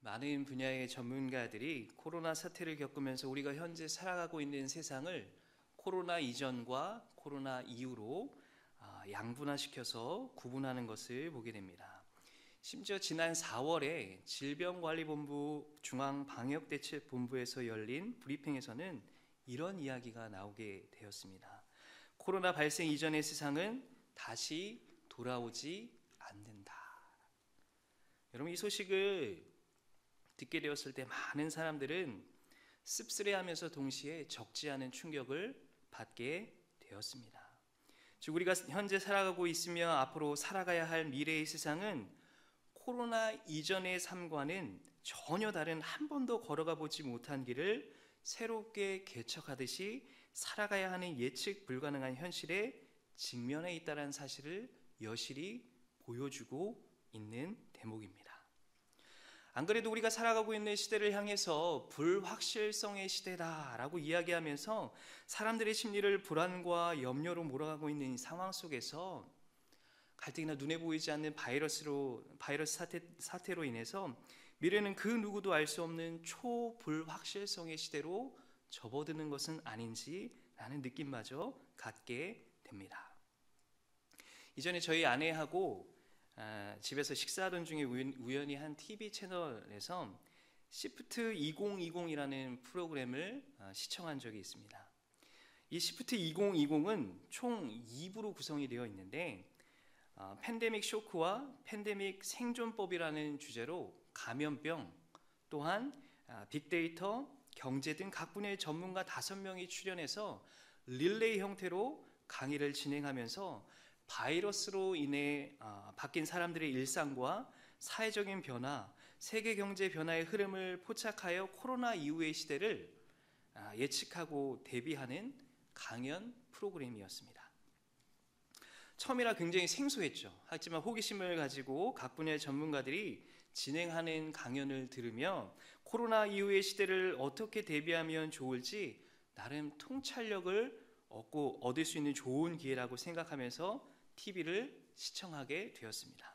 많은 분야의 전문가들이 코로나 사태를 겪으면서 우리가 현재 살아가고 있는 세상을 코로나 이전과 코로나 이후로 양분화시켜서 구분하는 것을 보게 됩니다. 심지어 지난 4월에 질병관리본부 중앙방역대책본부에서 열린 브리핑에서는 이런 이야기가 나오게 되었습니다. 코로나 발생 이전의 세상은 다시 돌아오지 않는다. 여러분, 이 소식을 듣게 되었을 때 많은 사람들은 씁쓸해하면서 동시에 적지 않은 충격을 받게 되었습니다. 즉, 우리가 현재 살아가고 있으며 앞으로 살아가야 할 미래의 세상은 코로나 이전의 삶과는 전혀 다른, 한 번도 걸어가 보지 못한 길을 새롭게 개척하듯이 살아가야 하는 예측 불가능한 현실에 직면해 있다는 사실을 여실히 보여주고 있는 대목입니다. 안 그래도 우리가 살아가고 있는 시대를 향해서 불확실성의 시대다라고 이야기하면서 사람들의 심리를 불안과 염려로 몰아가고 있는 이 상황 속에서 가뜩이나 눈에 보이지 않는 바이러스 사태로 인해서 미래는 그 누구도 알 수 없는 초불확실성의 시대로 접어드는 것은 아닌지라는 느낌마저 갖게 됩니다. 이전에 저희 아내하고 집에서 식사하던 중에 우연히 한 TV 채널에서 시프트 2020이라는 프로그램을 시청한 적이 있습니다. 이 시프트 2020은 총 2부로 구성이 되어 있는데 팬데믹 쇼크와 팬데믹 생존법이라는 주제로 감염병, 또한 빅데이터, 경제 등 각 분야의 전문가 5명이 출연해서 릴레이 형태로 강의를 진행하면서 바이러스로 인해 바뀐 사람들의 일상과 사회적인 변화, 세계 경제 변화의 흐름을 포착하여 코로나 이후의 시대를 예측하고 대비하는 강연 프로그램이었습니다. 처음이라 굉장히 생소했죠. 하지만 호기심을 가지고 각 분야의 전문가들이 진행하는 강연을 들으며 코로나 이후의 시대를 어떻게 대비하면 좋을지 나름 통찰력을 얻을 수 있는 좋은 기회라고 생각하면서 TV를 시청하게 되었습니다.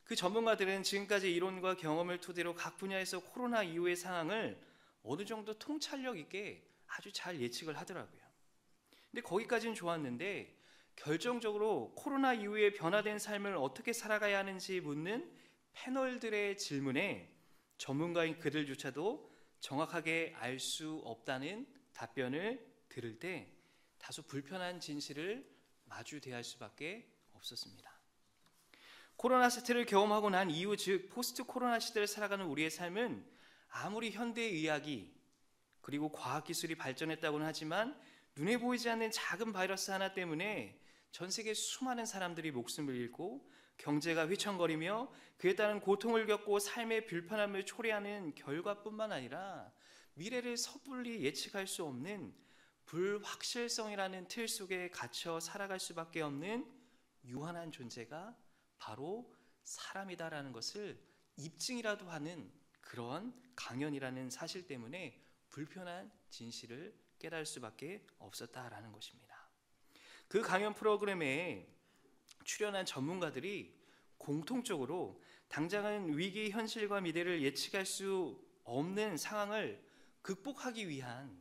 그 전문가들은 지금까지 이론과 경험을 토대로 각 분야에서 코로나 이후의 상황을 어느 정도 통찰력 있게 아주 잘 예측을 하더라고요. 근데 거기까지는 좋았는데 결정적으로 코로나 이후에 변화된 삶을 어떻게 살아가야 하는지 묻는 패널들의 질문에 전문가인 그들조차도 정확하게 알 수 없다는 답변을 들을 때 다소 불편한 진실을 마주대할 수밖에 없었습니다. 코로나 사태를 경험하고 난 이후, 즉 포스트 코로나 시대를 살아가는 우리의 삶은 아무리 현대의학이 그리고 과학기술이 발전했다고는 하지만 눈에 보이지 않는 작은 바이러스 하나 때문에 전 세계 수많은 사람들이 목숨을 잃고 경제가 휘청거리며 그에 따른 고통을 겪고 삶의 불편함을 초래하는 결과뿐만 아니라 미래를 섣불리 예측할 수 없는 불확실성이라는 틀 속에 갇혀 살아갈 수밖에 없는 유한한 존재가 바로 사람이다라는 것을 입증이라도 하는 그런 강연이라는 사실 때문에 불편한 진실을 깨달을 수밖에 없었다라는 것입니다. 그 강연 프로그램에 출연한 전문가들이 공통적으로 당장은 위기 현실과 미래를 예측할 수 없는 상황을 극복하기 위한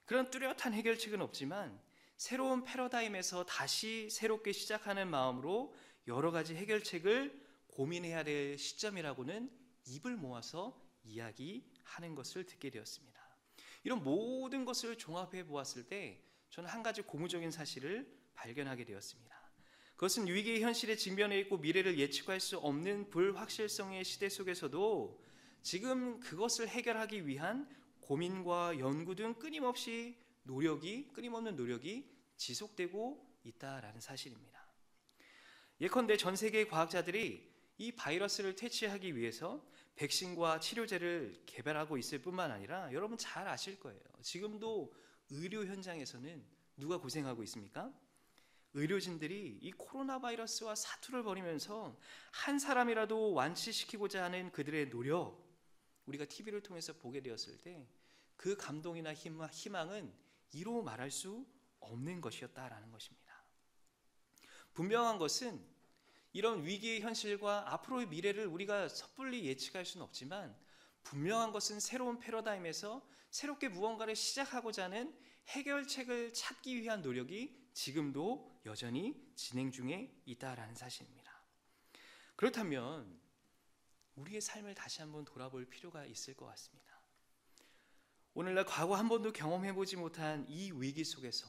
그런 뚜렷한 해결책은 없지만 새로운 패러다임에서 다시 새롭게 시작하는 마음으로 여러 가지 해결책을 고민해야 될 시점이라고는 입을 모아서 이야기하는 것을 듣게 되었습니다. 이런 모든 것을 종합해 보았을 때 저는 한 가지 고무적인 사실을 발견하게 되었습니다. 그것은 위기의 현실에 직면해 있고 미래를 예측할 수 없는 불확실성의 시대 속에서도 지금 그것을 해결하기 위한 고민과 연구 등 끊임없는 노력이 지속되고 있다라는 사실입니다. 예컨대 전 세계의 과학자들이 이 바이러스를 퇴치하기 위해서 백신과 치료제를 개발하고 있을 뿐만 아니라 여러분 잘 아실 거예요. 지금도 의료 현장에서는 누가 고생하고 있습니까? 의료진들이 이 코로나 바이러스와 사투를 벌이면서 한 사람이라도 완치시키고자 하는 그들의 노력, 우리가 TV를 통해서 보게 되었을 때 그 감동이나 희망은 이루 말할 수 없는 것이었다라는 것입니다. 분명한 것은 이런 위기의 현실과 앞으로의 미래를 우리가 섣불리 예측할 수는 없지만 분명한 것은 새로운 패러다임에서 새롭게 무언가를 시작하고자 하는 해결책을 찾기 위한 노력이 지금도 여전히 진행 중에 있다라는 사실입니다. 그렇다면 우리의 삶을 다시 한번 돌아볼 필요가 있을 것 같습니다. 오늘날 과거 한 번도 경험해보지 못한 이 위기 속에서,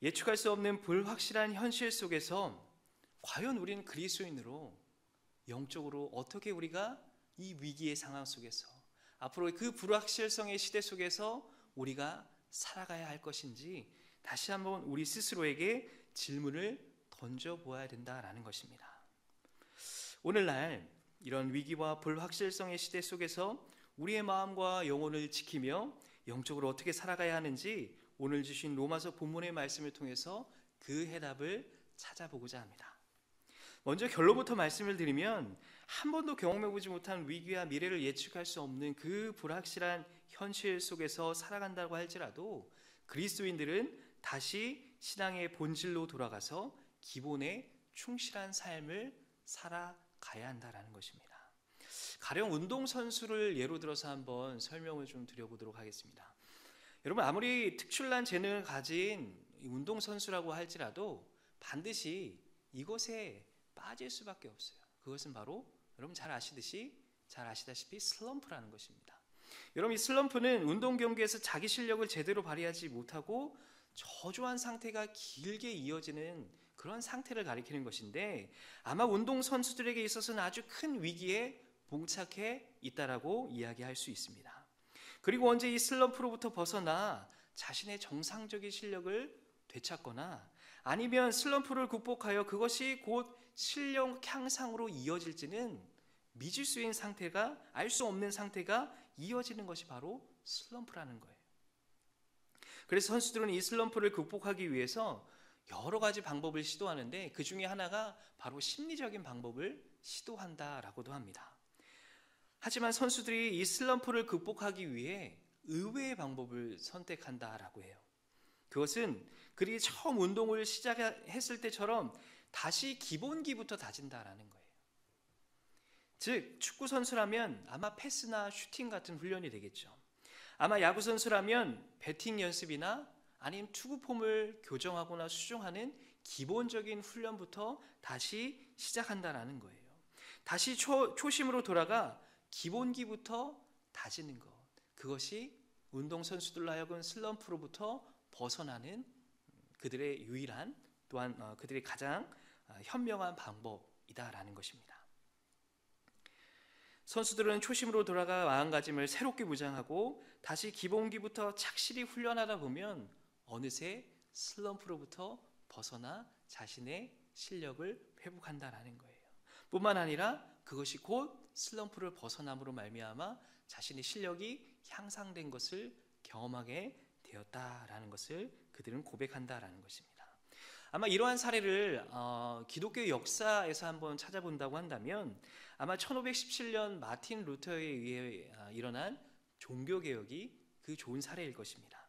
예측할 수 없는 불확실한 현실 속에서 과연 우리는 그리스도인으로 영적으로 어떻게 우리가 이 위기의 상황 속에서, 앞으로 그 불확실성의 시대 속에서 우리가 살아가야 할 것인지 다시 한번 우리 스스로에게 질문을 던져보아야 된다라는 것입니다. 오늘날 이런 위기와 불확실성의 시대 속에서 우리의 마음과 영혼을 지키며 영적으로 어떻게 살아가야 하는지 오늘 주신 로마서 본문의 말씀을 통해서 그 해답을 찾아보고자 합니다. 먼저 결론부터 말씀을 드리면, 한 번도 경험해보지 못한 위기와 미래를 예측할 수 없는 그 불확실한 현실 속에서 살아간다고 할지라도 그리스도인들은 다시 신앙의 본질로 돌아가서 기본에 충실한 삶을 살아가야 한다는 것입니다. 가령 운동선수를 예로 들어서 한번 설명을 좀 드려보도록 하겠습니다. 여러분, 아무리 특출난 재능을 가진 운동선수라고 할지라도 반드시 이것에 빠질 수밖에 없어요. 그것은 바로 여러분 잘 아시다시피 슬럼프라는 것입니다. 여러분, 이 슬럼프는 운동 경기에서 자기 실력을 제대로 발휘하지 못하고 저조한 상태가 길게 이어지는 그런 상태를 가리키는 것인데, 아마 운동 선수들에게 있어서는 아주 큰 위기에 봉착해 있다라고 이야기할 수 있습니다. 그리고 언제 이 슬럼프로부터 벗어나 자신의 정상적인 실력을 되찾거나 아니면 슬럼프를 극복하여 그것이 곧 실력 향상으로 이어질지는 미질 수인 상태가, 알 수 없는 상태가 이어지는 것이 바로 슬럼프라는 거예요. 그래서 선수들은 이 슬럼프를 극복하기 위해서 여러 가지 방법을 시도하는데 그 중에 하나가 바로 심리적인 방법을 시도한다라고도 합니다. 하지만 선수들이 이 슬럼프를 극복하기 위해 의외의 방법을 선택한다라고 해요. 그것은 그들이 처음 운동을 시작했을 때처럼 다시 기본기부터 다진다라는 거예요. 즉, 축구 선수라면 아마 패스나 슈팅 같은 훈련이 되겠죠. 아마 야구 선수라면 배팅 연습이나 아니면 투구 폼을 교정하거나 수정하는 기본적인 훈련부터 다시 시작한다라는 거예요. 다시 초심으로 돌아가 기본기부터 다지는 것, 그것이 운동선수들로 하여금 슬럼프로부터 벗어나는 그들의 유일한, 또한 그들의 가장 현명한 방법이다라는 것입니다. 선수들은 초심으로 돌아가 마음가짐을 새롭게 무장하고 다시 기본기부터 착실히 훈련하다 보면 어느새 슬럼프로부터 벗어나 자신의 실력을 회복한다라는 거예요. 뿐만 아니라 그것이 곧 슬럼프를 벗어남으로 말미암아 자신의 실력이 향상된 것을 경험하게 되었다라는 것을 그들은 고백한다라는 것입니다. 아마 이러한 사례를 기독교 역사에서 한번 찾아본다고 한다면 아마 1517년 마틴 루터에 의해 일어난 종교개혁이 그 좋은 사례일 것입니다.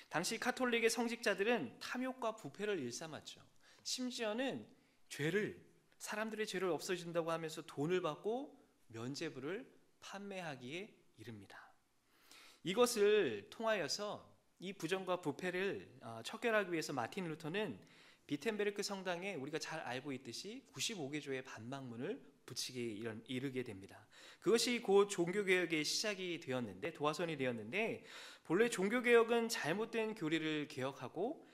당시 카톨릭의 성직자들은 탐욕과 부패를 일삼았죠. 심지어는 사람들의 죄를 없어진다고 하면서 돈을 받고 면죄부를 판매하기에 이릅니다. 이것을 통하여서 이 부정과 부패를 척결하기 위해서 마틴 루터는 비텐베르크 성당에 우리가 잘 알고 있듯이 95개조의 반박문을 붙이게 이르게 됩니다. 그것이 곧 종교개혁의 시작이 되었는데, 도화선이 되었는데, 본래 종교개혁은 잘못된 교리를 개혁하고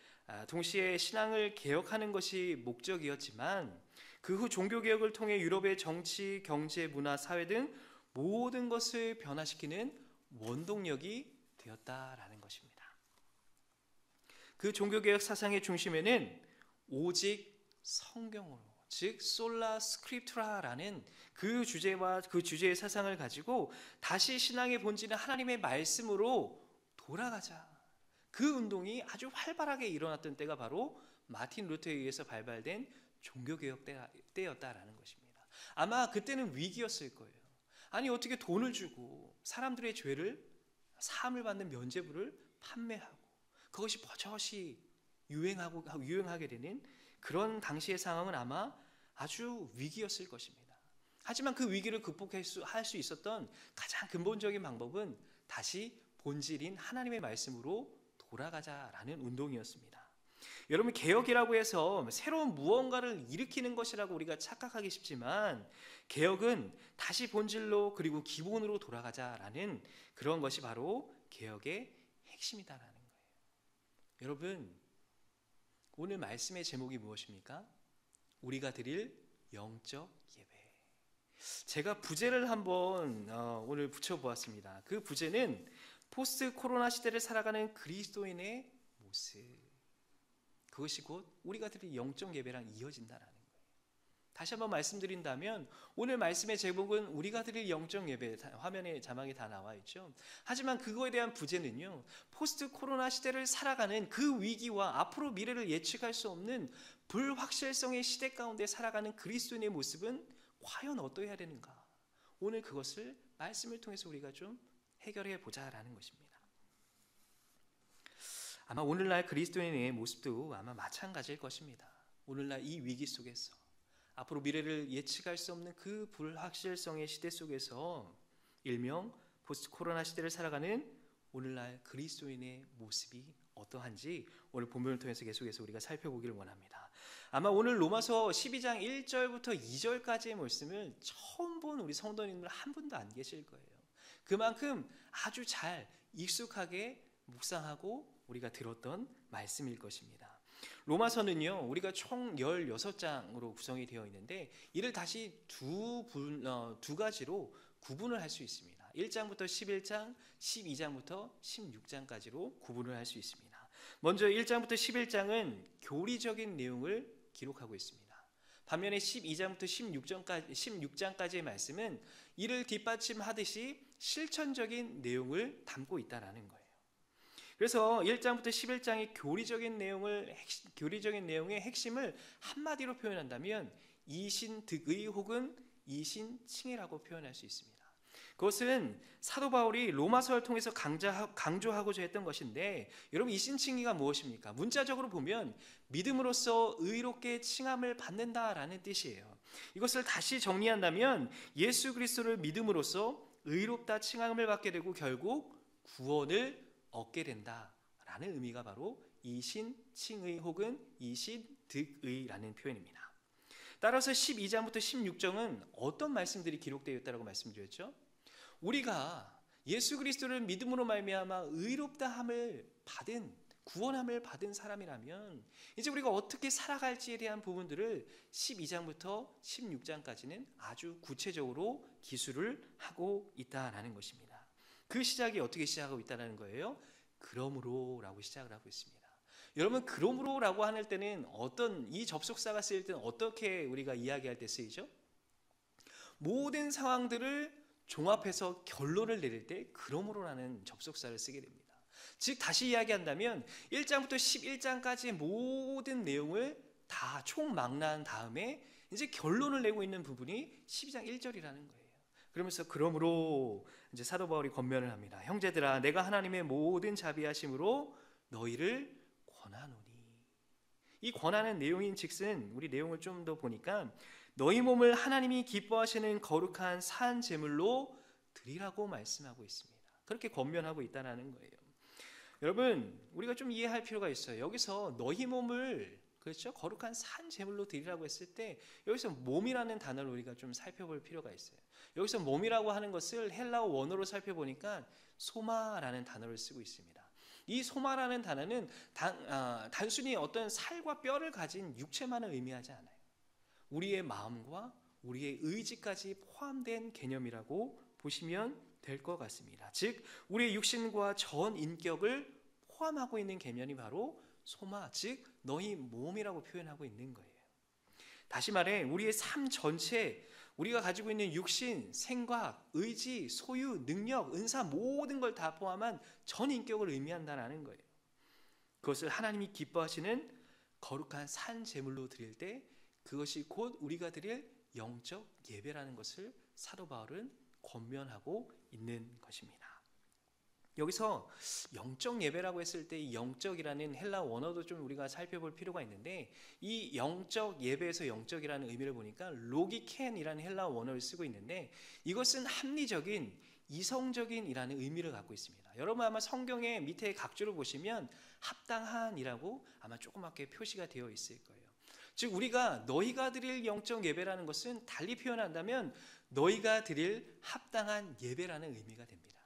동시에 신앙을 개혁하는 것이 목적이었지만 그 후 종교개혁을 통해 유럽의 정치, 경제, 문화, 사회 등 모든 것을 변화시키는 원동력이 되었다라는 것입니다. 그 종교개혁 사상의 중심에는 오직 성경으로, 즉 솔라 스크립투라라는 그 주제와 그 주제의 사상을 가지고 다시 신앙의 본질은 하나님의 말씀으로 돌아가자, 그 운동이 아주 활발하게 일어났던 때가 바로 마틴 루터에 의해서 발발된 종교개혁 때였다라는 것입니다. 아마 그때는 위기였을 거예요. 아니, 어떻게 돈을 주고 사람들의 죄를, 사함을 받는 면죄부를 판매하고 그것이 버젓이 유행하게 되는 그런 당시의 상황은 아마 아주 위기였을 것입니다. 하지만 그 위기를 극복할 수 있었던 가장 근본적인 방법은 다시 본질인 하나님의 말씀으로 돌아가자라는 운동이었습니다. 여러분, 개혁이라고 해서 새로운 무언가를 일으키는 것이라고 우리가 착각하기 쉽지만, 개혁은 다시 본질로 그리고 기본으로 돌아가자라는 그런 것이 바로 개혁의 핵심이다라는 거예요. 여러분, 오늘 말씀의 제목이 무엇입니까? 우리가 드릴 영적 예배. 제가 부제를 한번 오늘 붙여보았습니다. 그 부제는 포스트 코로나 시대를 살아가는 그리스도인의 모습. 그것이 곧 우리가 드릴 영적 예배랑 이어진다라는 거예요. 다시 한번 말씀드린다면 오늘 말씀의 제목은 우리가 드릴 영적 예배, 화면에 자막이 다 나와 있죠. 하지만 그거에 대한 부제는요, 포스트 코로나 시대를 살아가는 그 위기와 앞으로 미래를 예측할 수 없는 불확실성의 시대 가운데 살아가는 그리스도인의 모습은 과연 어떠해야 되는가? 오늘 그것을 말씀을 통해서 우리가 좀 해결해 보자라는 것입니다. 아마 오늘날 그리스도인의 모습도 아마 마찬가지일 것입니다. 오늘날 이 위기 속에서 앞으로 미래를 예측할 수 없는 그 불확실성의 시대 속에서 일명 포스트 코로나 시대를 살아가는 오늘날 그리스도인의 모습이 어떠한지 오늘 본문을 통해서 계속해서 우리가 살펴보기를 원합니다. 아마 오늘 로마서 12장 1절부터 2절까지의 말씀을 처음 본 우리 성도님들 한 분도 안 계실 거예요. 그만큼 아주 잘 익숙하게 묵상하고 우리가 들었던 말씀일 것입니다. 로마서는요, 우리가 총 16장으로 구성이 되어 있는데 이를 다시 두 가지로 구분을 할 수 있습니다. 1장부터 11장, 12장부터 16장까지로 구분을 할 수 있습니다. 먼저 1장부터 11장은 교리적인 내용을 기록하고 있습니다. 반면에 12장부터 16장까지의 말씀은 이를 뒷받침하듯이 실천적인 내용을 담고 있다는 거예요. 그래서 1장부터 11장의 교리적인 내용의 핵심을 한마디로 표현한다면 이신득의 혹은 이신칭의라고 표현할 수 있습니다. 그것은 사도 바울이 로마서를 통해서 강조하고자 했던 것인데, 여러분, 이신칭의가 무엇입니까? 문자적으로 보면 믿음으로써 의롭게 칭함을 받는다라는 뜻이에요. 이것을 다시 정리한다면 예수 그리스도를 믿음으로써 의롭다 칭함을 받게 되고 결국 구원을 얻게 된다라는 의미가 바로 이신칭의 혹은 이신득의라는 표현입니다. 따라서 12장부터 16장은 어떤 말씀들이 기록되어 있다고 말씀드렸죠? 우리가 예수 그리스도를 믿음으로 말미암아 의롭다함을 받은, 구원함을 받은 사람이라면 이제 우리가 어떻게 살아갈지에 대한 부분들을 12장부터 16장까지는 아주 구체적으로 기술을 하고 있다는 것입니다. 그 시작이 어떻게 시작하고 있다는 거예요? 그러므로라고 시작을 하고 있습니다. 여러분, 그러므로라고 할 때는 이 접속사가 쓰일 때는 어떻게 우리가 이야기할 때 쓰이죠? 모든 상황들을 종합해서 결론을 내릴 때 그러므로라는 접속사를 쓰게 됩니다. 즉 다시 이야기한다면 1장부터 11장까지의 모든 내용을 다 총망라한 다음에 이제 결론을 내고 있는 부분이 12장 1절이라는 거예요. 그러면서 그러므로 이제 사도 바울이 권면을 합니다. 형제들아, 내가 하나님의 모든 자비하심으로 너희를 권하노니. 이 권하는 내용인 즉슨 우리 내용을 좀 더 보니까 너희 몸을 하나님이 기뻐하시는 거룩한 산 제물로 드리라고 말씀하고 있습니다. 그렇게 권면하고 있다는 거예요. 여러분, 우리가 좀 이해할 필요가 있어요. 여기서 너희 몸을, 그렇죠? 거룩한 산 제물로 드리라고 했을 때 여기서 몸이라는 단어를 우리가 좀 살펴볼 필요가 있어요. 여기서 몸이라고 하는 것을 헬라어 원어로 살펴보니까 소마라는 단어를 쓰고 있습니다. 이 소마라는 단어는 단순히 어떤 살과 뼈를 가진 육체만을 의미하지 않아요. 우리의 마음과 우리의 의지까지 포함된 개념이라고 보시면 될 것 같습니다. 즉 우리의 육신과 전 인격을 포함하고 있는 개념이 바로 소마, 즉 너희 몸이라고 표현하고 있는 거예요. 다시 말해 우리의 삶 전체, 우리가 가지고 있는 육신, 생각, 의지, 소유, 능력, 은사 모든 걸 다 포함한 전 인격을 의미한다는 거예요. 그것을 하나님이 기뻐하시는 거룩한 산 제물로 드릴 때 그것이 곧 우리가 드릴 영적 예배라는 것을 사도 바울은 권면하고 있는 것입니다. 여기서 영적 예배라고 했을 때 이 영적이라는 헬라 원어도 좀 우리가 살펴볼 필요가 있는데, 이 영적 예배에서 영적이라는 의미를 보니까 로기켄이라는 헬라 원어를 쓰고 있는데, 이것은 합리적인, 이성적인이라는 의미를 갖고 있습니다. 여러분 아마 성경의 밑에 각주를 보시면 합당한이라고 아마 조그맣게 표시가 되어 있을 거예요. 즉 우리가 너희가 드릴 영적 예배라는 것은 달리 표현한다면 너희가 드릴 합당한 예배라는 의미가 됩니다.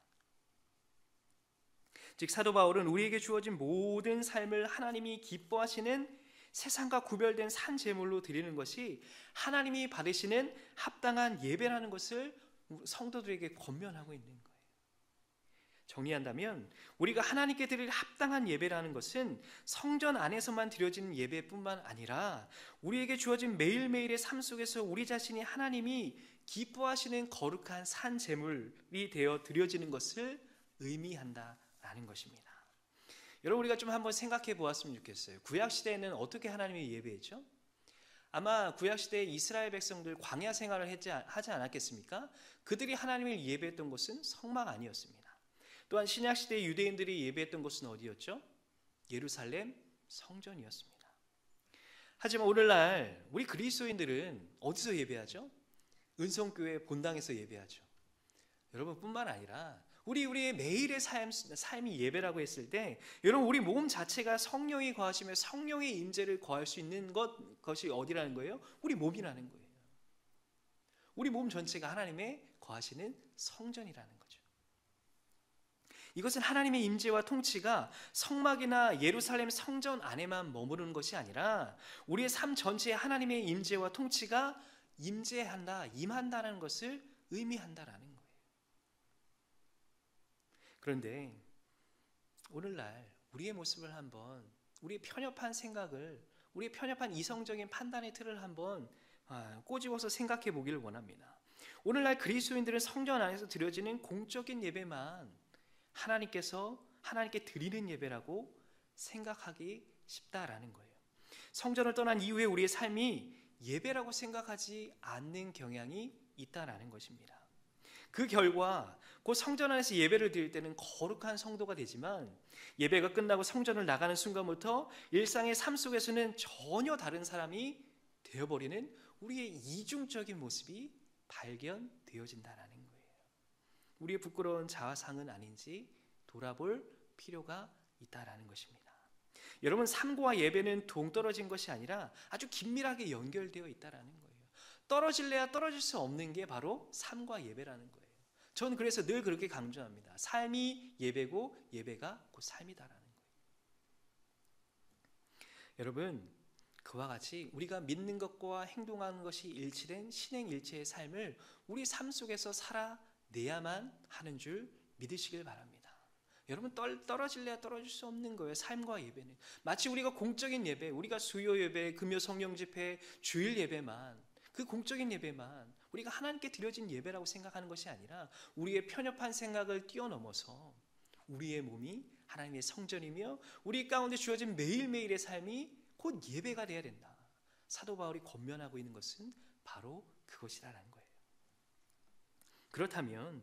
즉 사도 바울은 우리에게 주어진 모든 삶을 하나님이 기뻐하시는 세상과 구별된 산 제물로 드리는 것이 하나님이 받으시는 합당한 예배라는 것을 성도들에게 권면하고 있는 거예요. 정리한다면 우리가 하나님께 드릴 합당한 예배라는 것은 성전 안에서만 드려지는 예배뿐만 아니라 우리에게 주어진 매일매일의 삶 속에서 우리 자신이 하나님이 기뻐하시는 거룩한 산 제물이 되어 드려지는 것을 의미한다라는 것입니다. 여러분 우리가 좀 한번 생각해 보았으면 좋겠어요. 구약 시대에는 어떻게 하나님의 예배했죠? 아마 구약 시대에 이스라엘 백성들 광야 생활을 하지 않았겠습니까? 그들이 하나님을 예배했던 곳은 성막 아니었습니다. 또한 신약 시대의 유대인들이 예배했던 곳은 어디였죠? 예루살렘 성전이었습니다. 하지만 오늘날 우리 그리스도인들은 어디서 예배하죠? 은성교회 본당에서 예배하죠. 여러분뿐만 아니라 우리의 매일의 삶이 예배라고 했을 때 여러분 우리 몸 자체가 성령이 거하시며 성령의 임재를 거할 수 있는 것이 어디라는 거예요? 우리 몸이라는 거예요. 우리 몸 전체가 하나님의 거하시는 성전이라는 거죠. 이것은 하나님의 임재와 통치가 성막이나 예루살렘 성전 안에만 머무르는 것이 아니라 우리의 삶 전체에 하나님의 임재와 통치가 임한다는 것을 의미한다라는 거예요. 그런데 오늘날 우리의 모습을 한번, 우리의 편협한 생각을, 우리의 편협한 이성적인 판단의 틀을 한번 꼬집어서 생각해 보기를 원합니다. 오늘날 그리스도인들은 성전 안에서 드려지는 공적인 예배만 하나님께 드리는 예배라고 생각하기 쉽다라는 거예요. 성전을 떠난 이후에 우리의 삶이 예배라고 생각하지 않는 경향이 있다라는 것입니다. 그 결과 곧 성전 안에서 예배를 드릴 때는 거룩한 성도가 되지만 예배가 끝나고 성전을 나가는 순간부터 일상의 삶 속에서는 전혀 다른 사람이 되어버리는 우리의 이중적인 모습이 발견되어진다라는 거예요. 우리의 부끄러운 자화상은 아닌지 돌아볼 필요가 있다라는 것입니다. 여러분 삶과 예배는 동떨어진 것이 아니라 아주 긴밀하게 연결되어 있다라는 거예요. 떨어질래야 떨어질 수 없는 게 바로 삶과 예배라는 거예요. 저는 그래서 늘 그렇게 강조합니다. 삶이 예배고 예배가 곧 삶이다라는 거예요. 여러분 그와 같이 우리가 믿는 것과 행동하는 것이 일치된 신행일체의 삶을 우리 삶 속에서 살아내야만 하는 줄 믿으시길 바랍니다. 여러분 떨어질래야 떨어질 수 없는 거예요. 삶과 예배는 마치 우리가 공적인 예배, 우리가 수요 예배, 금요 성령 집회, 주일 예배만, 그 공적인 예배만 우리가 하나님께 드려진 예배라고 생각하는 것이 아니라 우리의 편협한 생각을 뛰어넘어서 우리의 몸이 하나님의 성전이며 우리 가운데 주어진 매일매일의 삶이 곧 예배가 되어야 된다. 사도 바울이 권면하고 있는 것은 바로 그것이라는 거예요. 그렇다면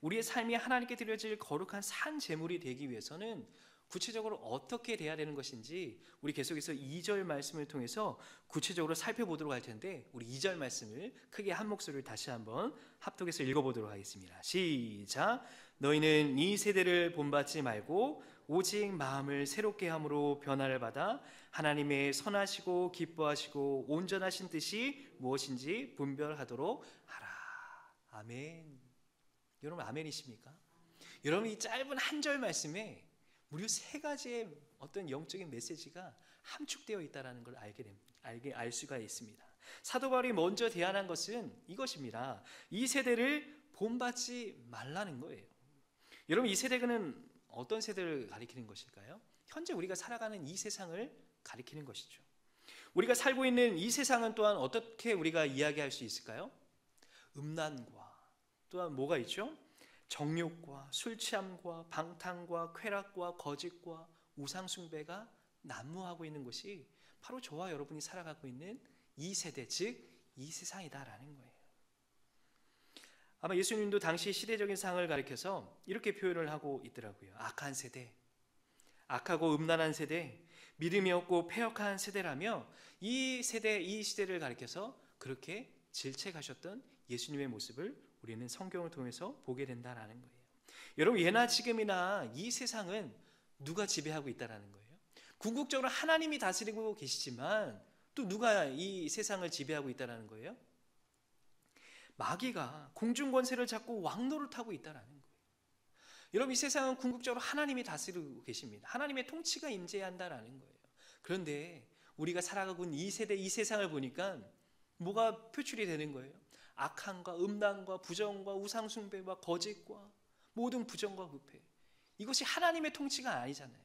우리의 삶이 하나님께 드려질 거룩한 산 제물이 되기 위해서는 구체적으로 어떻게 돼야 되는 것인지 우리 계속해서 2절 말씀을 통해서 구체적으로 살펴보도록 할 텐데 우리 2절 말씀을 크게 한 목소리를 다시 한번 합독해서 읽어보도록 하겠습니다. 시작. 너희는 이 세대를 본받지 말고 오직 마음을 새롭게 함으로 변화를 받아 하나님의 선하시고 기뻐하시고 온전하신 뜻이 무엇인지 분별하도록 하라. 아멘. 여러분 아멘이십니까? 여러분 이 짧은 한 절 말씀에 무려 3가지의 어떤 영적인 메시지가 함축되어 있다는 걸 알 수가 있습니다. 사도 바울이 먼저 대안한 것은 이것입니다. 이 세대를 본받지 말라는 거예요. 여러분 이 세대는 어떤 세대를 가리키는 것일까요? 현재 우리가 살아가는 이 세상을 가리키는 것이죠. 우리가 살고 있는 이 세상은 또한 어떻게 우리가 이야기할 수 있을까요? 음란과 또한 뭐가 있죠? 정욕과 술 취함과 방탕과 쾌락과 거짓과 우상 숭배가 난무하고 있는 것이 바로 저와 여러분이 살아가고 있는 이 세대, 즉 이 세상이다라는 거예요. 아마 예수님도 당시 시대적인 상을 가리켜서 이렇게 표현을 하고 있더라고요. 악한 세대, 악하고 음란한 세대, 믿음이 없고 패역한 세대라며 이 세대, 이 시대를 가리켜서 그렇게 질책하셨던 예수님의 모습을 우리는 성경을 통해서 보게 된다라는 거예요. 여러분, 예나 지금이나 이 세상은 누가 지배하고 있다라는 거예요? 궁극적으로 하나님이 다스리고 계시지만 또 누가 이 세상을 지배하고 있다라는 거예요? 마귀가 공중 권세를 잡고 왕노릇하고 있다라는 거예요. 여러분, 이 세상은 궁극적으로 하나님이 다스리고 계십니다. 하나님의 통치가 임재한다라는 거예요. 그런데 우리가 살아가고 있는 이 세대, 이 세상을 보니까 뭐가 표출이 되는 거예요? 악함과 음란과 부정과 우상숭배와 거짓과 모든 부정과 부패. 이것이 하나님의 통치가 아니잖아요.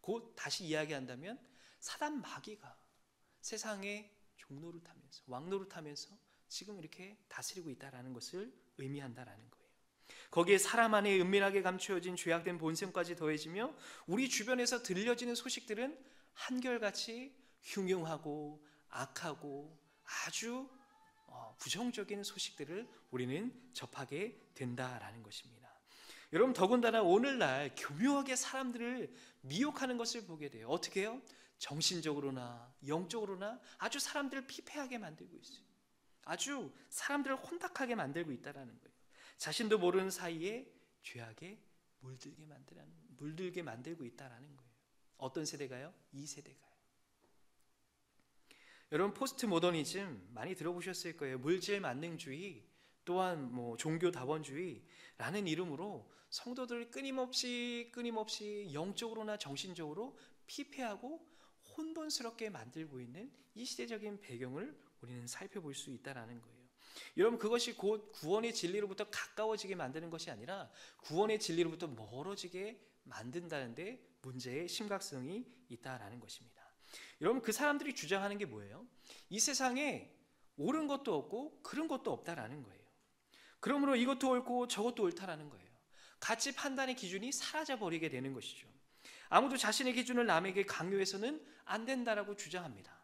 곧 다시 이야기한다면 사단 마귀가 세상에 종노릇하면서 왕노릇하면서 지금 이렇게 다스리고 있다라는 것을 의미한다라는 거예요. 거기에 사람 안에 은밀하게 감추어진 죄악된 본성까지 더해지며 우리 주변에서 들려지는 소식들은 한결같이 흉흉하고 악하고 아주 부정적인 소식들을 우리는 접하게 된다라는 것입니다. 여러분, 더군다나 오늘날 교묘하게 사람들을 미혹하는 것을 보게 돼요. 어떻게 해요? 정신적으로나 영적으로나 아주 사람들을 피폐하게 만들고 있어요. 아주 사람들을 혼탁하게 만들고 있다는 거예요. 자신도 모르는 사이에 죄악에 물들게 만들고 있다는 거예요. 어떤 세대가요? 이 세대가요. 여러분, 포스트 모더니즘 많이 들어보셨을 거예요. 물질 만능주의, 또한 종교다원주의라는 이름으로 성도들을 끊임없이 영적으로나 정신적으로 피폐하고 혼돈스럽게 만들고 있는 이 시대적인 배경을 우리는 살펴볼 수 있다는 거예요. 여러분, 그것이 곧 구원의 진리로부터 가까워지게 만드는 것이 아니라 구원의 진리로부터 멀어지게 만든다는데 문제의 심각성이 있다라는 것입니다. 여러분, 그 사람들이 주장하는 게 뭐예요? 이 세상에 옳은 것도 없고 그런 것도 없다라는 거예요. 그러므로 이것도 옳고 저것도 옳다라는 거예요. 가치 판단의 기준이 사라져버리게 되는 것이죠. 아무도 자신의 기준을 남에게 강요해서는 안 된다라고 주장합니다.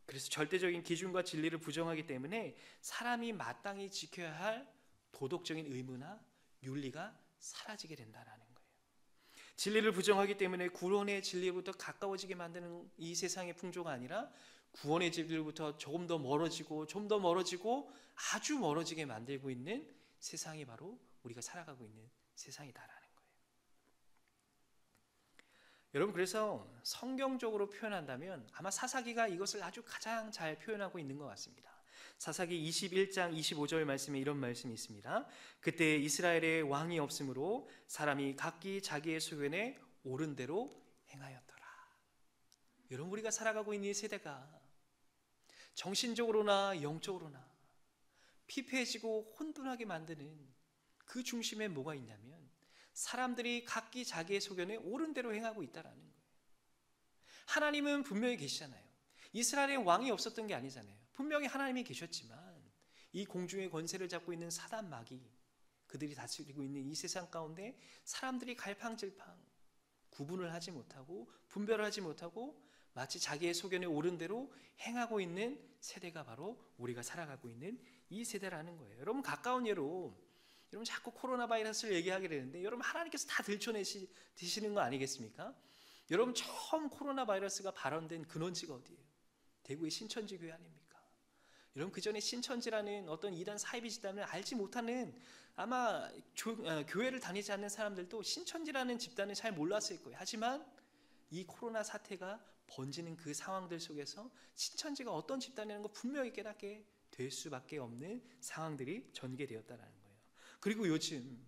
그래서 절대적인 기준과 진리를 부정하기 때문에 사람이 마땅히 지켜야 할 도덕적인 의무나 윤리가 사라지게 된다는 거예요. 진리를 부정하기 때문에 구원의 진리로부터 가까워지게 만드는 이 세상의 풍조가 아니라 구원의 진리로부터 조금 더 멀어지고 아주 멀어지게 만들고 있는 세상이 바로 우리가 살아가고 있는 세상이다라는 거예요. 여러분, 그래서 성경적으로 표현한다면 아마 사사기가 이것을 아주 가장 잘 표현하고 있는 것 같습니다. 사사기 21장 25절 말씀에 이런 말씀이 있습니다. 그때 이스라엘에 왕이 없으므로 사람이 각기 자기의 소견에 옳은 대로 행하였더라. 여러분, 우리가 살아가고 있는 이 세대가 정신적으로나 영적으로나 피폐해지고 혼돈하게 만드는 그 중심에 뭐가 있냐면 사람들이 각기 자기의 소견에 옳은 대로 행하고 있다는 거예요. 하나님은 분명히 계시잖아요. 이스라엘에 왕이 없었던 게 아니잖아요. 분명히 하나님이 계셨지만 이 공중의 권세를 잡고 있는 사단 마귀, 그들이 다스리고 있는 이 세상 가운데 사람들이 갈팡질팡 구분을 하지 못하고 분별을 하지 못하고 마치 자기의 소견에 옳은 대로 행하고 있는 세대가 바로 우리가 살아가고 있는 이 세대라는 거예요. 여러분, 가까운 예로 여러분 자꾸 코로나 바이러스를 얘기하게 되는데 여러분, 하나님께서 다 들춰내시는 거 아니겠습니까? 여러분, 처음 코로나 바이러스가 발원된 근원지가 어디예요? 대구의 신천지 교회 아닙니까? 여러분, 그 전에 신천지라는 어떤 이단 사이비 집단을 알지 못하는 아마 교회를 다니지 않는 사람들도 신천지라는 집단을 잘 몰랐을 거예요. 하지만 이 코로나 사태가 번지는 그 상황들 속에서 신천지가 어떤 집단이라는 걸 분명히 깨닫게 될 수밖에 없는 상황들이 전개되었다는 거예요. 그리고 요즘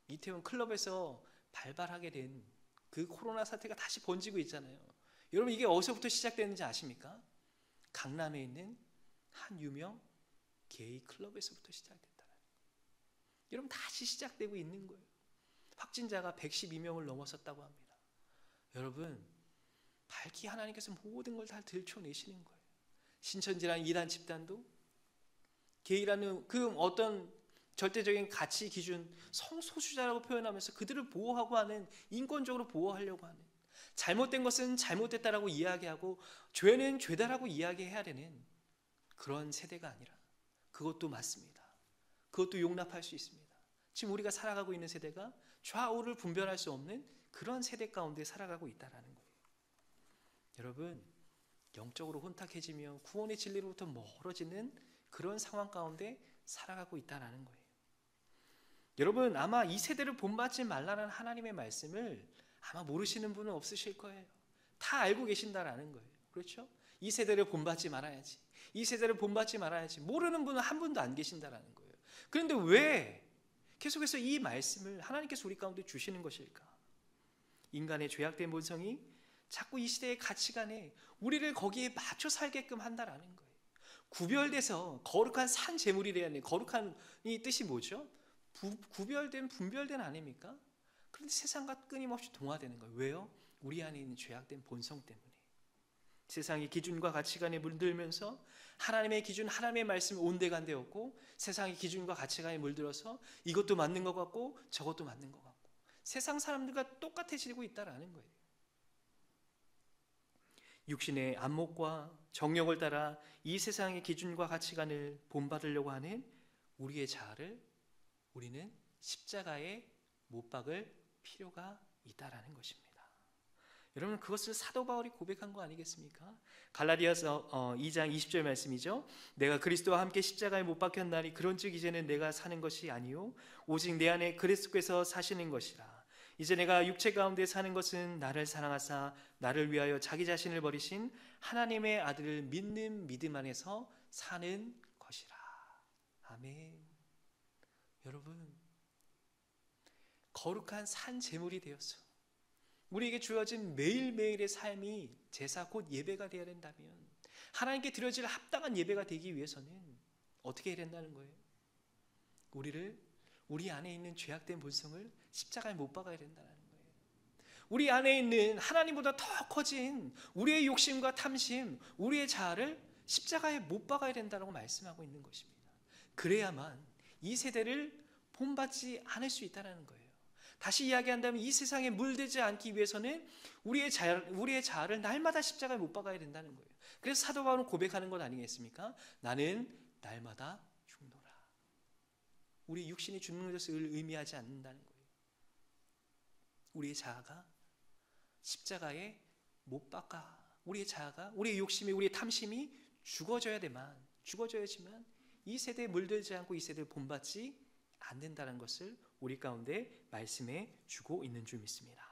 이태원 클럽에서 발발하게 된 그 코로나 사태가 다시 번지고 있잖아요. 여러분, 이게 어디서부터 시작됐는지 아십니까? 강남에 있는 한 유명 게이 클럽에서부터 시작됐다는 거예요. 여러분, 다시 시작되고 있는 거예요. 확진자가 112명을 넘어섰다고 합니다. 여러분, 밝히 하나님께서 모든 걸 다 들춰내시는 거예요. 신천지라는 이단 집단도 게이라는 그 어떤 절대적인 가치 기준, 성소수자라고 표현하면서 그들을 보호하고 하는, 인권적으로 보호하려고 하는, 잘못된 것은 잘못됐다라고 이야기하고 죄는 죄다라고 이야기해야 되는 그런 세대가 아니라, 그것도 맞습니다. 그것도 용납할 수 있습니다. 지금 우리가 살아가고 있는 세대가 좌우를 분별할 수 없는 그런 세대 가운데 살아가고 있다는 거예요. 여러분, 영적으로 혼탁해지며 구원의 진리로부터 멀어지는 그런 상황 가운데 살아가고 있다는 거예요. 여러분, 아마 이 세대를 본받지 말라는 하나님의 말씀을 아마 모르시는 분은 없으실 거예요. 다 알고 계신다라는 거예요. 그렇죠? 이 세대를 본받지 말아야지, 이 세대를 본받지 말아야지, 모르는 분은 한 분도 안 계신다라는 거예요. 그런데 왜 계속해서 이 말씀을 하나님께서 우리 가운데 주시는 것일까? 인간의 죄악된 본성이 자꾸 이 시대의 가치관에 우리를 거기에 맞춰 살게끔 한다라는 거예요. 구별돼서 거룩한 산 제물이라는, 거룩한 이 뜻이 뭐죠? 구별된, 분별된 아닙니까? 그런데 세상과 끊임없이 동화되는 거예요. 왜요? 우리 안에 있는 죄악된 본성 때문에. 세상의 기준과 가치관에 물들면서 하나님의 기준, 하나님의 말씀이 온데간데였고, 세상의 기준과 가치관에 물들어서 이것도 맞는 것 같고 저것도 맞는 것 같고 세상 사람들과 똑같아지고 있다라는 거예요. 육신의 안목과 정욕을 따라 이 세상의 기준과 가치관을 본받으려고 하는 우리의 자아를 우리는 십자가에 못 박을 필요가 있다라는 것입니다. 여러분, 그것을 사도 바울이 고백한 거 아니겠습니까? 갈라디아서 2장 20절 말씀이죠. 내가 그리스도와 함께 십자가에 못 박혔나니 그런즉 이제는 내가 사는 것이 아니요 오직 내 안에 그리스도께서 사시는 것이라. 이제 내가 육체 가운데 사는 것은 나를 사랑하사 나를 위하여 자기 자신을 버리신 하나님의 아들을 믿는 믿음 안에서 사는 것이라. 아멘. 여러분, 거룩한 산 제물이 되어서 우리에게 주어진 매일매일의 삶이 제사 곧 예배가 되어야 된다면, 하나님께 드려질 합당한 예배가 되기 위해서는 어떻게 해야 된다는 거예요? 우리 안에 있는 죄악된 본성을 십자가에 못 박아야 된다는 거예요. 우리 안에 있는 하나님보다 더 커진 우리의 욕심과 탐심, 우리의 자아를 십자가에 못 박아야 된다고 말씀하고 있는 것입니다. 그래야만 이 세대를 본받지 않을 수 있다는 거예요. 다시 이야기한다면 이 세상에 물들지 않기 위해서는 우리의 자아를 날마다 십자가에 못 박아야 된다는 거예요. 그래서 사도 바울은 고백하는 것 아니겠습니까? 나는 날마다 죽노라. 우리 육신이 죽는 것을 의미하지 않는다는 거예요. 우리의 자아가 십자가에 못 박아, 우리의 자아가, 우리의 욕심이, 우리의 탐심이 죽어져야지만 이 세대에 물들지 않고 이 세대를 본받지 않는다는 것을 우리 가운데 말씀해 주고 있는 줄 믿습니다.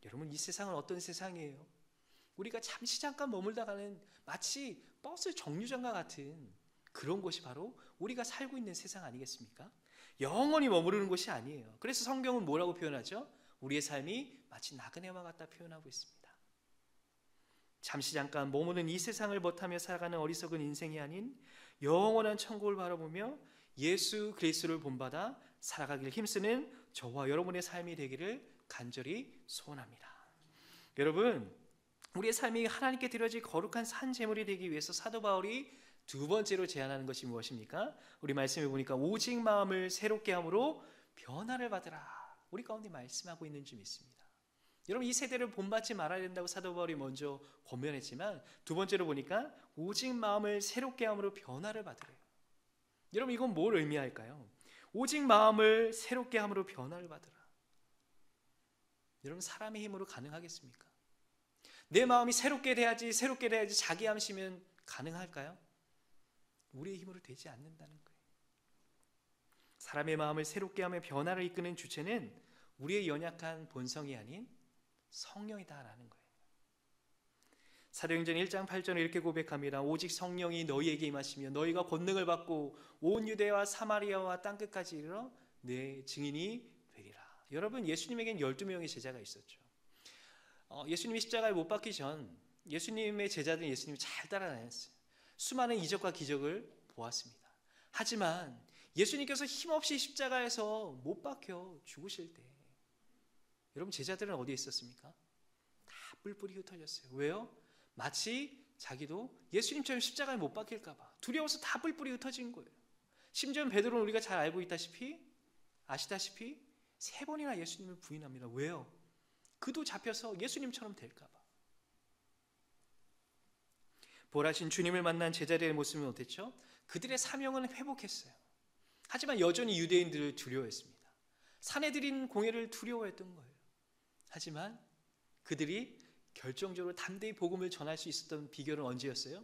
여러분, 이 세상은 어떤 세상이에요? 우리가 잠깐 머물다 가는 마치 버스 정류장과 같은 그런 곳이 바로 우리가 살고 있는 세상 아니겠습니까? 영원히 머무르는 곳이 아니에요. 그래서 성경은 뭐라고 표현하죠? 우리의 삶이 마치 나그네와 같다 표현하고 있습니다. 잠깐 머무는 이 세상을 멋하며 살아가는 어리석은 인생이 아닌 영원한 천국을 바라보며 예수 그리스도를 본받아 살아가길 힘쓰는 저와 여러분의 삶이 되기를 간절히 소원합니다. 여러분, 우리의 삶이 하나님께 드려질 거룩한 산 제물이 되기 위해서 사도 바울이 두 번째로 제안하는 것이 무엇입니까? 우리 말씀해 보니까 오직 마음을 새롭게 함으로 변화를 받으라. 우리 가운데 말씀하고 있는 줄 믿습니다. 여러분, 이 세대를 본받지 말아야 된다고 사도 바울이 먼저 권면했지만 두 번째로 보니까 오직 마음을 새롭게 함으로 변화를 받으래요. 여러분, 이건 뭘 의미할까요? 오직 마음을 새롭게 함으로 변화를 받으라. 여러분, 사람의 힘으로 가능하겠습니까? 내 마음이 새롭게 돼야지 자기 함시면 가능할까요? 우리의 힘으로 되지 않는다는 거예요. 사람의 마음을 새롭게 하며 변화를 이끄는 주체는 우리의 연약한 본성이 아닌 성령이다라는 거예요. 사도행전 1장 8절에 이렇게 고백합니다. 오직 성령이 너희에게 임하시며 너희가 권능을 받고 온 유대와 사마리아와 땅끝까지 이르러 내 증인이 되리라. 여러분, 예수님에겐 12명의 제자가 있었죠. 예수님이 십자가에 못 박기 전 예수님의 제자들은 예수님을 잘 따라다녔어요. 수많은 이적과 기적을 보았습니다. 하지만 예수님께서 힘없이 십자가에서 못 박혀 죽으실 때 여러분, 제자들은 어디에 있었습니까? 다 뿔뿔이 흩어졌어요. 왜요? 마치 자기도 예수님처럼 십자가에 못 박힐까 봐 두려워서 다 뿔뿔이 흩어진 거예요. 심지어 베드로는 우리가 잘 알고 아시다시피 3번이나 예수님을 부인합니다. 왜요? 그도 잡혀서 예수님처럼 될까 봐. 부활하신 주님을 만난 제자들의 모습은 어땠죠? 그들의 사명은 회복했어요. 하지만 여전히 유대인들을 두려워했습니다. 사내들인 공회를 두려워했던 거예요. 하지만 그들이 결정적으로 담대히 복음을 전할 수 있었던 비결은 언제였어요?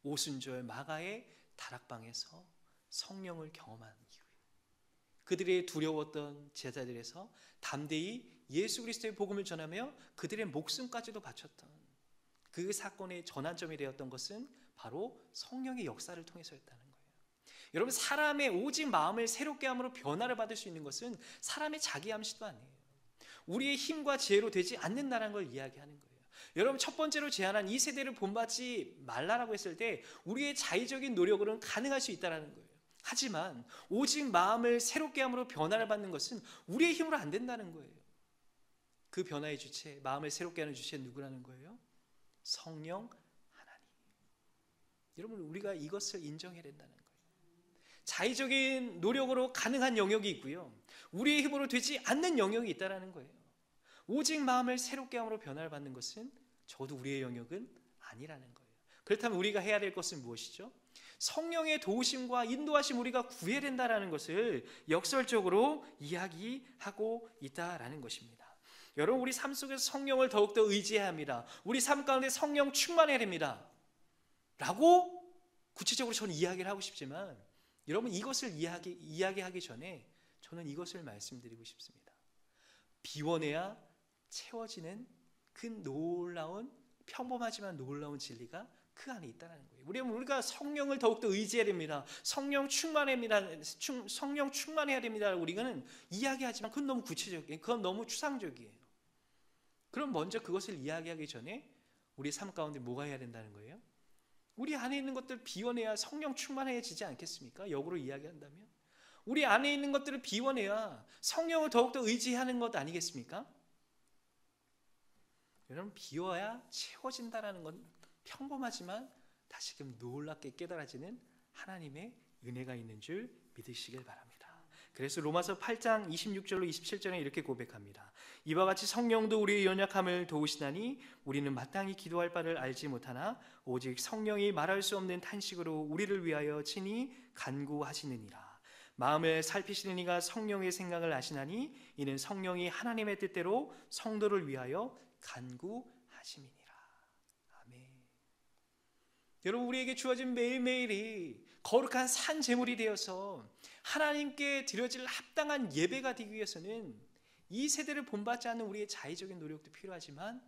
오순절 마가의 다락방에서 성령을 경험한 이후에 그들의 두려웠던 제자들에서 담대히 예수 그리스도의 복음을 전하며 그들의 목숨까지도 바쳤던 그 사건의 전환점이 되었던 것은 바로 성령의 역사를 통해서였다는 거예요. 여러분, 사람의 오직 마음을 새롭게 함으로 변화를 받을 수 있는 것은 사람의 자기 암시도 아니에요. 우리의 힘과 지혜로 되지 않는다는 걸 이야기하는 거예요. 여러분, 첫 번째로 제안한 이 세대를 본받지 말라라고 했을 때 우리의 자의적인 노력으로는 가능할 수 있다는 거예요. 하지만 오직 마음을 새롭게 함으로 변화를 받는 것은 우리의 힘으로 안 된다는 거예요. 그 변화의 주체, 마음을 새롭게 하는 주체는 누구라는 거예요? 성령 하나님. 여러분, 우리가 이것을 인정해야 된다는 거예요. 자의적인 노력으로 가능한 영역이 있고요, 우리의 힘으로 되지 않는 영역이 있다는 거예요. 오직 마음을 새롭게 함으로 변화를 받는 것은 적어도 우리의 영역은 아니라는 거예요. 그렇다면 우리가 해야 될 것은 무엇이죠? 성령의 도우심과 인도하심 우리가 구해야 된다는 것을 역설적으로 이야기하고 있다는 것입니다. 여러분, 우리 삶 속에서 성령을 더욱더 의지해야 합니다. 우리 삶 가운데 성령 충만해야 됩니다 라고 구체적으로 저는 이야기를 하고 싶지만, 여러분, 이것을 이야기하기 전에 저는 이것을 말씀드리고 싶습니다. 비워내야 채워지는 그 놀라운, 평범하지만 놀라운 진리가 그 안에 있다는 거예요. 우리가 성령을 더욱더 의지해야 됩니다. 성령 충만해야 됩니다. 우리는 이야기하지만 그건 너무 구체적이에요. 그건 너무 추상적이에요. 그럼 먼저 그것을 이야기하기 전에 우리 삶 가운데 뭐가 해야 된다는 거예요? 우리 안에 있는 것들 비워내야 성령 충만해지지 않겠습니까? 역으로 이야기한다면 우리 안에 있는 것들을 비워내야 성령을 더욱더 의지하는 것 아니겠습니까? 여러분, 비워야 채워진다는 건 평범하지만 다시금 놀랍게 깨달아지는 하나님의 은혜가 있는 줄 믿으시길 바랍니다. 그래서 로마서 8장 26절로 27절에 이렇게 고백합니다. 이와 같이 성령도 우리의 연약함을 도우시나니 우리는 마땅히 기도할 바를 알지 못하나 오직 성령이 말할 수 없는 탄식으로 우리를 위하여 친히 간구하시느니라. 마음을 살피시는 이가 성령의 생각을 아시나니 이는 성령이 하나님의 뜻대로 성도를 위하여 간구하심이니라. 아멘. 여러분, 우리에게 주어진 매일매일이 거룩한 산 제물이 되어서 하나님께 드려질 합당한 예배가 되기 위해서는 이 세대를 본받지 않는 우리의 자의적인 노력도 필요하지만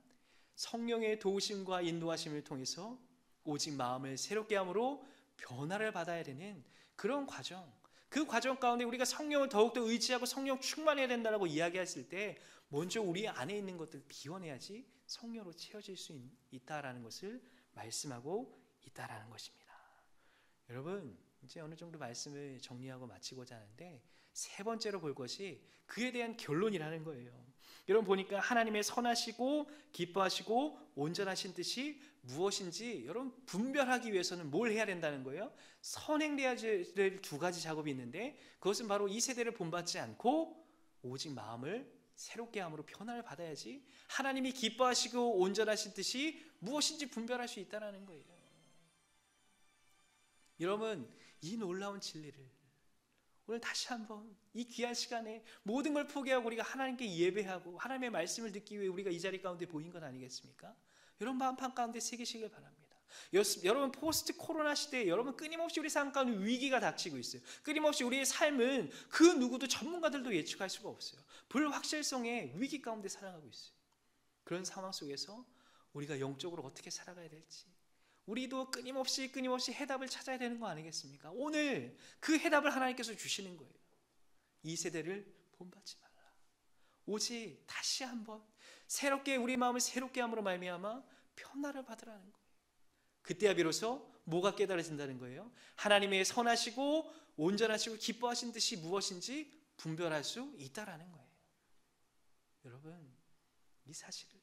성령의 도우심과 인도하심을 통해서 오직 마음을 새롭게 함으로 변화를 받아야 되는 그런 과정, 그 과정 가운데 우리가 성령을 더욱더 의지하고 성령 충만해야 된다고 이야기했을 때 먼저 우리 안에 있는 것들을 비워내야지 성령으로 채워질 수 있다라는 것을 말씀하고 있다라는 것입니다. 여러분, 이제 어느 정도 말씀을 정리하고 마치고자 하는데 세 번째로 볼 것이 그에 대한 결론이라는 거예요. 여러분, 보니까 하나님의 선하시고 기뻐하시고 온전하신 뜻이 무엇인지 여러분 분별하기 위해서는 뭘 해야 된다는 거예요? 선행돼야 될 두 가지 작업이 있는데 그것은 바로 이 세대를 본받지 않고 오직 마음을 새롭게 함으로 변화를 받아야지 하나님이 기뻐하시고 온전하신 뜻이 무엇인지 분별할 수 있다는 거예요. 여러분, 이 놀라운 진리를 오늘 다시 한번 이 귀한 시간에 모든 걸 포기하고 우리가 하나님께 예배하고 하나님의 말씀을 듣기 위해 우리가 이 자리 가운데 모인 것 아니겠습니까? 여러분, 마음판 가운데 새기시길 바랍니다. 여러분, 포스트 코로나 시대에 여러분 끊임없이 우리 삶 가운데 위기가 닥치고 있어요. 끊임없이 우리의 삶은 그 누구도 전문가들도 예측할 수가 없어요. 불확실성의 위기 가운데 살아가고 있어요. 그런 상황 속에서 우리가 영적으로 어떻게 살아가야 될지 우리도 끊임없이 해답을 찾아야 되는 거 아니겠습니까? 오늘 그 해답을 하나님께서 주시는 거예요. 이 세대를 본받지 말라. 오직 다시 한번 새롭게 우리 마음을 새롭게 함으로 말미암아 변화를 받으라는 거예요. 그때야 비로소 뭐가 깨달아진다는 거예요? 하나님의 선하시고 온전하시고 기뻐하신 뜻이 무엇인지 분별할 수 있다라는 거예요. 여러분, 이 사실을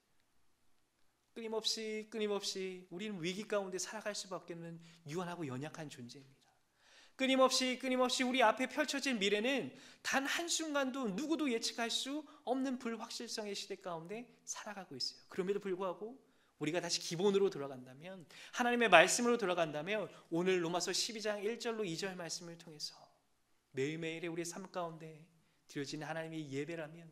끊임없이 우리는 위기 가운데 살아갈 수밖에 없는 유한하고 연약한 존재입니다. 끊임없이 우리 앞에 펼쳐진 미래는 단 한순간도 누구도 예측할 수 없는 불확실성의 시대 가운데 살아가고 있어요. 그럼에도 불구하고 우리가 다시 기본으로 돌아간다면, 하나님의 말씀으로 돌아간다면 오늘 로마서 12장 1절로 2절 말씀을 통해서 매일매일의 우리의 삶 가운데 드려지는 하나님의 예배라면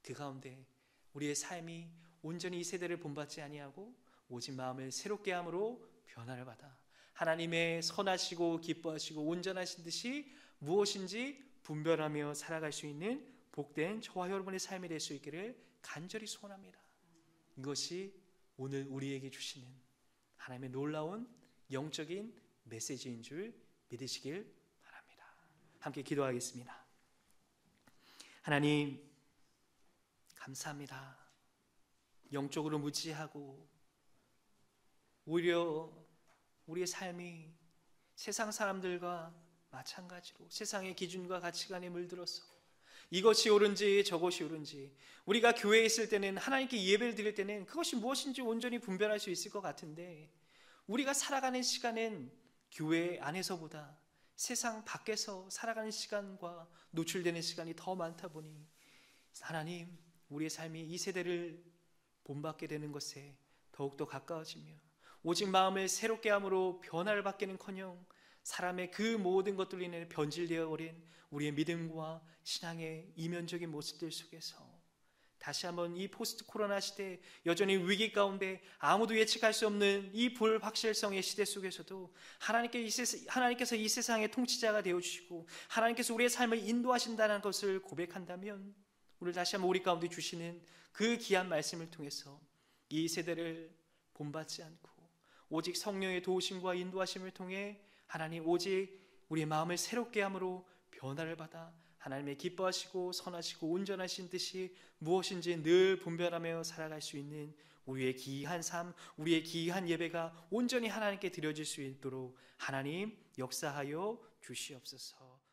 그 가운데 우리의 삶이 온전히 이 세대를 본받지 아니하고 오직 마음을 새롭게 함으로 변화를 받아 하나님의 선하시고 기뻐하시고 온전하신 듯이 무엇인지 분별하며 살아갈 수 있는 복된 저와 여러분의 삶이 될 수 있기를 간절히 소원합니다. 이것이 오늘 우리에게 주시는 하나님의 놀라운 영적인 메시지인 줄 믿으시길 바랍니다. 함께 기도하겠습니다. 하나님 감사합니다. 영적으로 무지하고 오히려 우리의 삶이 세상 사람들과 마찬가지로 세상의 기준과 가치관에 물들어서 이것이 옳은지 저것이 옳은지 우리가 교회에 있을 때는 하나님께 예배를 드릴 때는 그것이 무엇인지 온전히 분별할 수 있을 것 같은데 우리가 살아가는 시간은 교회 안에서보다 세상 밖에서 살아가는 시간과 노출되는 시간이 더 많다 보니 하나님 우리의 삶이 이 세대를 본받게 되는 것에 더욱더 가까워지며 오직 마음을 새롭게 함으로 변화를 받기는커녕 사람의 그 모든 것들로 인해 변질되어 버린 우리의 믿음과 신앙의 이면적인 모습들 속에서 다시 한번 이 포스트 코로나 시대 여전히 위기 가운데 아무도 예측할 수 없는 이 불확실성의 시대 속에서도 하나님께서 이 세상의 통치자가 되어주시고 하나님께서 우리의 삶을 인도하신다는 것을 고백한다면 오늘 다시 한번 우리 가운데 주시는 그 귀한 말씀을 통해서 이 세대를 본받지 않고 오직 성령의 도우심과 인도하심을 통해 하나님 오직 우리의 마음을 새롭게 함으로 변화를 받아 하나님의 기뻐하시고 선하시고 온전하신 뜻이 무엇인지 늘 분별하며 살아갈 수 있는 우리의 귀한 삶, 우리의 귀한 예배가 온전히 하나님께 드려질 수 있도록 하나님 역사하여 주시옵소서.